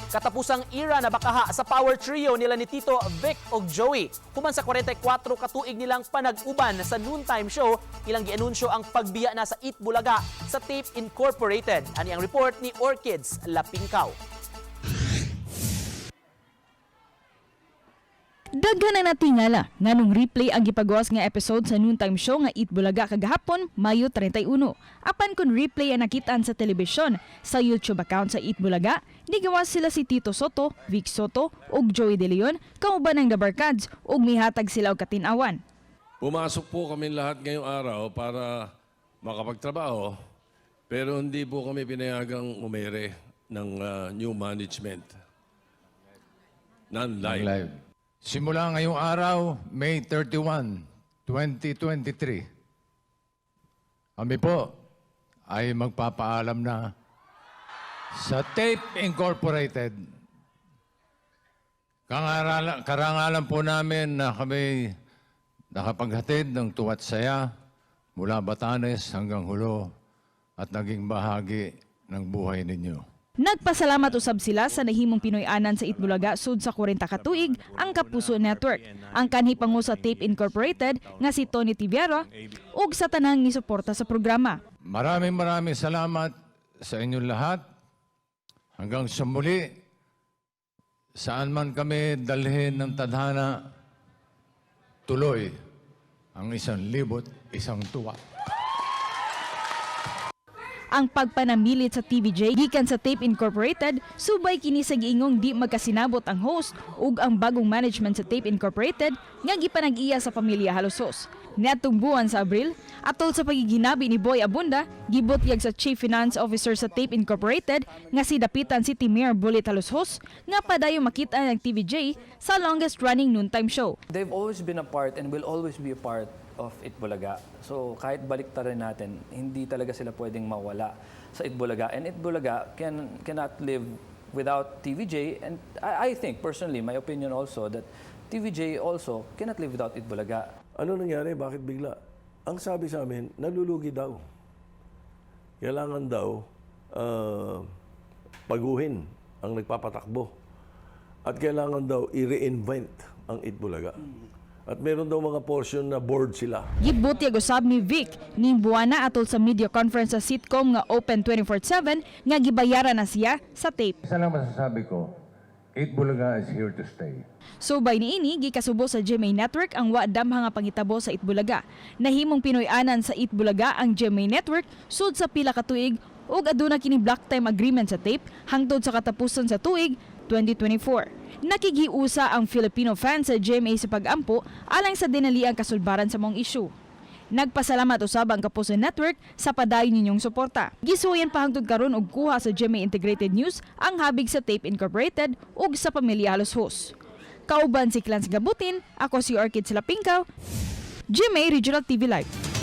Katapusang era na bakaha sa power trio nila ni Tito, Vic ug Joey. Human sa 44 katuig nilang panag-uban sa noontime show, ilang gianunsyo ang pagbiya na sa Eat Bulaga sa Tape Incorporated. Ani ang report ni Orchids Lapingkaw. Daghan na natingala nganong replay ang gipagawas nga episode sa noontime show nga Eat Bulaga kagahapon, Mayo 31. Apan kun replay ang nakitaan sa telebisyon sa YouTube account sa Eat Bulaga, nigawas sila si Tito Soto, Vic Soto ug Joey De Leon kauban ng The Barkads ug mihatag sila og katinawan. Pumasok po kami lahat ngayong araw para makapagtrabaho, pero hindi po kami pinayagang umere ng new management. Non-live. Simula ngayong araw, May 31, 2023, kami po ay magpapaalam na sa Tape Incorporated. Karangalan po namin na kami nakapaghatid ng tuwa't saya mula Batanes hanggang Hulo at naging bahagi ng buhay ninyo. Nagpasalamat usab sila sa nahimong Pinoy-anan sa Eat Bulaga sud sa 40 katuig ang Kapuso Network, ang kanhi pangu sa Tape Incorporated nga si Tony Tibiero ug sa tanang nisuporta sa programa. Maraming salamat sa inyong lahat. Hanggang sa muli, saan man kami dalhin ng tadhana, tuloy ang 1,000 isang tuwa. Ang pagpanamilit sa TVJ gikan sa Tape Incorporated, subay kini sa giingong di magkasinabot ang host ug ang bagong management sa Tape Incorporated nga gipanag-iya sa pamilya Halosos. Niadtong buwan sa Abril, atol sa pagiginabi ni Boy Abunda, gibutyag sa Chief Finance Officer sa Tape Incorporated nga si Dapitan City Mayor Bullet Halosos nga padayon makita ng TVJ sa longest running noontime show. They've always been a part and will always be a part of Eat Bulaga. So kahit baliktarin natin, hindi talaga sila pwedeng mawala sa Eat Bulaga. And Eat Bulaga cannot live without TVJ. And I think, personally, my opinion also, that TVJ also cannot live without Eat Bulaga. Ano nangyari? Bakit bigla? Ang sabi sa amin, nalulugi daw. Kailangan daw paguhin ang nagpapatakbo. At kailangan daw i-reinvent ang Eat Bulaga. At meron daw mga portion na board sila. Gibutyag usab ni Vic ning buwana atol sa media conference sa sitcom nga Open 24/7 nga gibayaran na siya sa Tape. Isa lang masasabi ko, Eat Bulaga is here to stay. Subay niini gikasubo sa GMA Network ang wa damha nga pangitabo sa Eat Bulaga. Nahimong Pinoy-anan sa Eat Bulaga ang GMA Network sud sa pila ka tuig ug aduna kini block time agreement sa Tape hangtod sa katapusan sa tuig 2024. Nakigiusa ang Filipino fans sa GMA sa pag-ampo alang sa dinaliang kasulbaran sa mong issue. Nagpasalamat usab ang Kapuso Network sa padayon ninyong suporta. Gisuyan pa hangtod karon og kuha sa GMA Integrated News ang habig sa Tape Incorporated ug sa pamilya Halosos. Kauban si Clans Gabutin, ako si Orchids Lapingkaw, GMA Regional TV Live.